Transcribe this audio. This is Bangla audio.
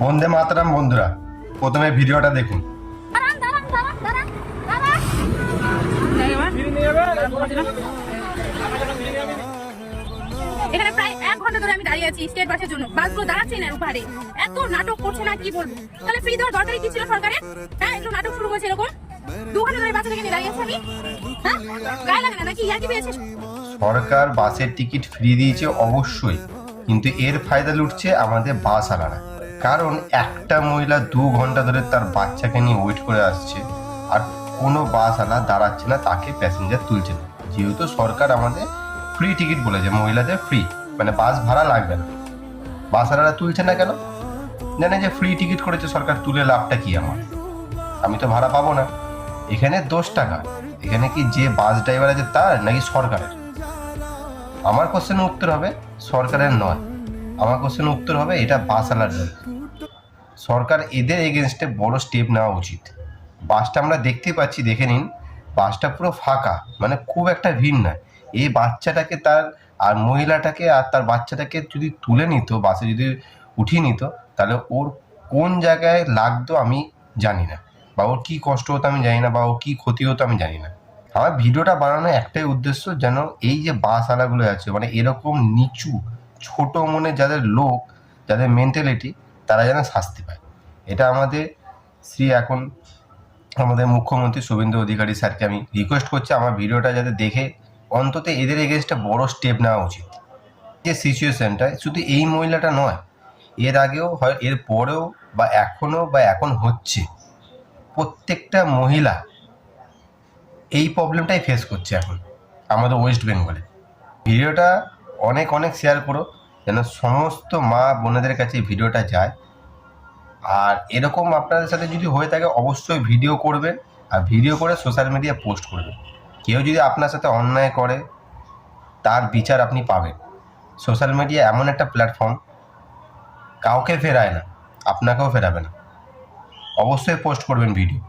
বন্দে মাতরম বন্ধুরা, প্রথমে ভিডিওটা দেখুন। এখানে প্রায় 1 ঘন্টা ধরে আমি দাঁড়িয়ে আছি স্টেট বাসের জন্য। বাসগুলো দাঁড়াচ্ছে না, উপহারে এত নাটক করছে না, কি বলবো। তাহলে ফ্রি দেওয়ার দরকারই কি ছিল সরকারের? হ্যাঁ, একটু নাটক শুরু হয়েছে এরকম। 2 ঘন্টা ধরে বাসে থেকে দাঁড়িয়ে আছি আমি। হ্যাঁ, গায়ে লাগে না নাকি? ইয়ার কি পেয়েছে? সরকার বাসের টিকিট ফ্রি দিয়েছে অবশ্যই, কিন্তু এর ফায়দা লুটছে আমাদের বাসওয়ালারা। কারণ একটা মহিলা 2 ঘন্টা ধরে তার বাচ্চাকে নিয়ে ওয়েট করে আসছে, আর কোনো বাসওয়ালা দাঁড়াচ্ছে না, তাকে প্যাসেঞ্জার তুলছে না। যেহেতু সরকার আমাদের ফ্রি টিকিট বলেছে, মহিলাদের ফ্রি, মানে বাস ভাড়া লাগবে না, বাসওয়ালারা তুলছে না কেন? জানে যে ফ্রি টিকিট করেছে সরকার, তুলে লাভটা কি আমার? আমি তো ভাড়া পাবো না। এখানে দোষ টাকা, এখানে কি যে বাস ড্রাইভার আছে তার নাকি সরকারের? আমার কোশ্চেনের উত্তর হবে সরকারের নয়, আমার কোশ্চেনের উত্তর হবে এটা বাসওয়ালার জন্য। সরকার এদের এগেনস্টে বড় স্টেপ নেওয়া উচিত। বাসটা আমরা দেখতে পাচ্ছি, দেখে নিন, বাসটা পুরো ফাঁকা, মানে খুব একটা ভিড় নয়। এই বাচ্চাটাকে তার আর মহিলাটাকে আর তার বাচ্চাটাকে যদি তুলে নিত, বাসে যদি উঠিয়ে নিত, তাহলে ওর কোন জায়গায় লাগতো আমি জানি না, বা ওর কী কষ্ট হতো আমি জানি না, বা ওর কী ক্ষতি হতো আমি জানি না। আমার ভিডিওটা বানানোর একটাই উদ্দেশ্য, যেন এই যে বাসওয়ালাগুলো আছে, মানে এরকম নিচু ছোট মনে যাদের লোক, যাদের মেন্টালিটি, তারা যেন শাস্তি পায়। এটা আমাদের এখন আমাদের মুখ্যমন্ত্রী শুভেন্দু অধিকারী স্যারকে আমি রিকোয়েস্ট করছি, আমার ভিডিওটা যাতে দেখে অন্তত এদের এগেনস্টে বড় স্টেপ নেওয়া উচিত। যে সিচুয়েশনটা শুধু এই মহিলাটা নয়, এর আগেও হয়, এর পরেও, বা এখনও, বা এখন হচ্ছে, প্রত্যেকটা মহিলা এই প্রবলেমটাই ফেস করছে এখন আমাদের ওয়েস্ট বেঙ্গলে। ভিডিওটা অনেক অনেক শেয়ার করো, যেন সমস্ত মা বোনেদের কাছে ভিডিওটা যায়। আর এরকম আপনাদের সাথে যদি হয়ে থাকে অবশ্যই ভিডিও করবেন, আর ভিডিও করে সোশ্যাল মিডিয়া পোস্ট করবেন। কেউ যদি আপনার সাথে অন্যায় করে, তার বিচার আপনি পাবেন। সোশ্যাল মিডিয়া এমন একটা প্ল্যাটফর্ম, কাউকে ফেরায় না, আপনাকেও ফেরাবে না। অবশ্যই পোস্ট করবেন ভিডিও।